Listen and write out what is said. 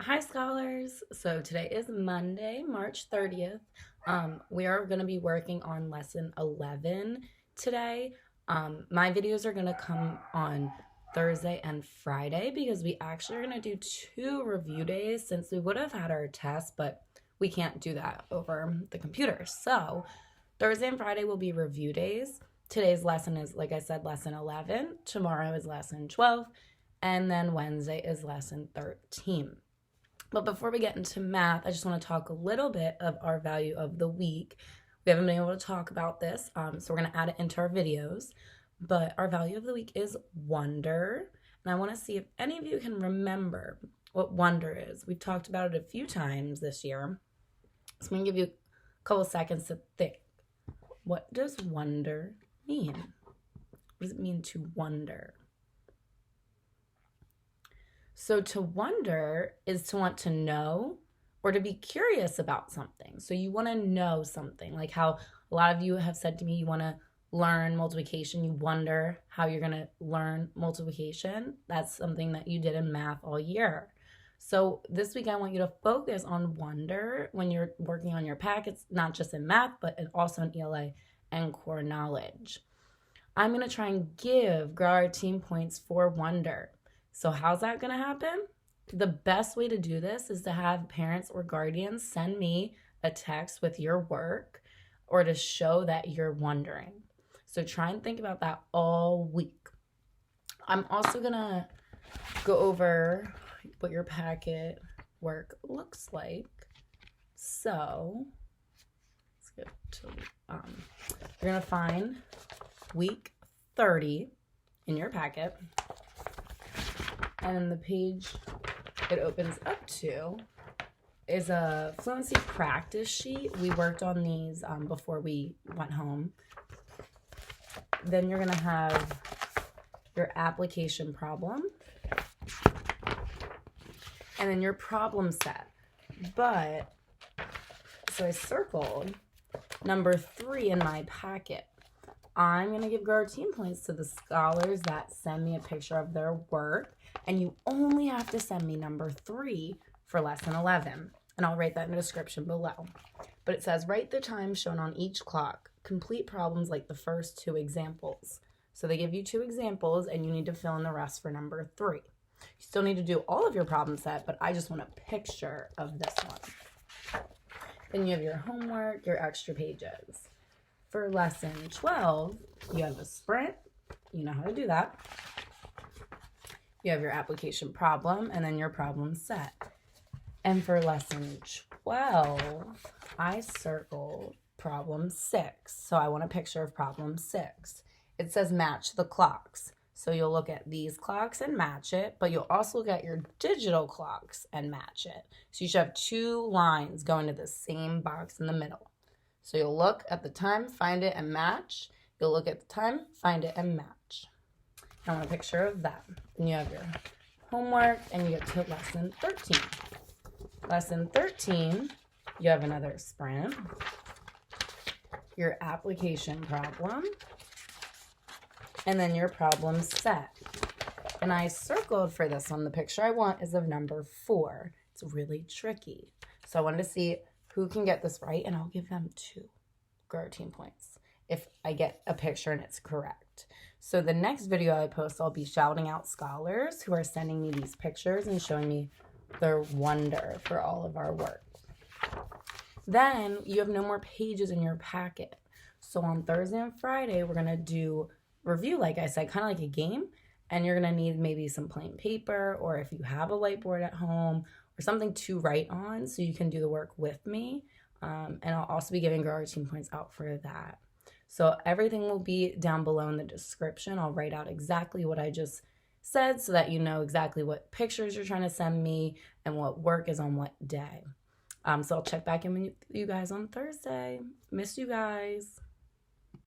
Hi, scholars. So today is Monday, March 30th. We are going to be working on lesson 11 today. My videos are going to come on Thursday and Friday because we actually are going to do 2 review days since we would have had our test, but we can't do that over the computer. So Thursday and Friday will be review days. Today's lesson is, like I said, lesson 11. Tomorrow is lesson 12. And then Wednesday is lesson 13. But before we get into math, I just want to talk a little bit of our value of the week. We haven't been able to talk about this, so we're going to add it into our videos. But our value of the week is wonder. And I want to see if any of you can remember what wonder is. We've talked about it a few times this year. So I'm going to give you a couple seconds to think. What does wonder mean? What does it mean to wonder? So to wonder is to want to know or to be curious about something. So you want to know something, like how a lot of you have said to me, you want to learn multiplication. You wonder how you're going to learn multiplication. That's something that you did in math all year. So this week, I want you to focus on wonder when you're working on your packets, not just in math, but also in ELA and core knowledge. I'm going to try and grow our team points for wonder. So how's that going to happen? The best way to do this is to have parents or guardians send me a text with your work or to show that you're wondering. So try and think about that all week. I'm also going to go over what your packet work looks like. So let's get to, you're going to find week 30 in your packet. And the page it opens up to is a fluency practice sheet. We worked on these before we went home. Then you're going to have your application problem. And then your problem set. So I circled number 3 in my packet. I'm going to give Grow Team points to the scholars that send me a picture of their work. And you only have to send me number 3 for lesson 11. And I'll write that in the description below. But it says, write the time shown on each clock. Complete problems like the first 2 examples. So they give you 2 examples, and you need to fill in the rest for number 3. You still need to do all of your problem set, but I just want a picture of this one. Then you have your homework, your extra pages. For lesson 12, you have a sprint. You know how to do that. You have your application problem and then your problem set. And for lesson 12, I circled problem 6. So I want a picture of problem 6. It says match the clocks. So you'll look at these clocks and match it, but you'll also look at your digital clocks and match it. So you should have 2 lines going to the same box in the middle. So you'll look at the time, find it, and match. You'll look at the time, find it, and match. I want a picture of that. Then you have your homework, and you get to lesson 13. Lesson 13, you have another sprint, your application problem, and then your problem set. And I circled for this one. The picture I want is of number 4. It's really tricky. So I wanted to see who can get this right, and I'll give them 2 Grow Team points if I get a picture and it's correct. So the next video I post, I'll be shouting out scholars who are sending me these pictures and showing me their wonder for all of our work. Then you have no more pages in your packet. So on Thursday and Friday, we're going to do review, like I said, kind of like a game. And you're going to need maybe some plain paper, or if you have a whiteboard at home, or something to write on so you can do the work with me. And I'll also be giving Grow Team points out for that. So everything will be down below in the description. I'll write out exactly what I just said so that you know exactly what pictures you're trying to send me and what work is on what day. So I'll check back in with you guys on Thursday. Miss you guys.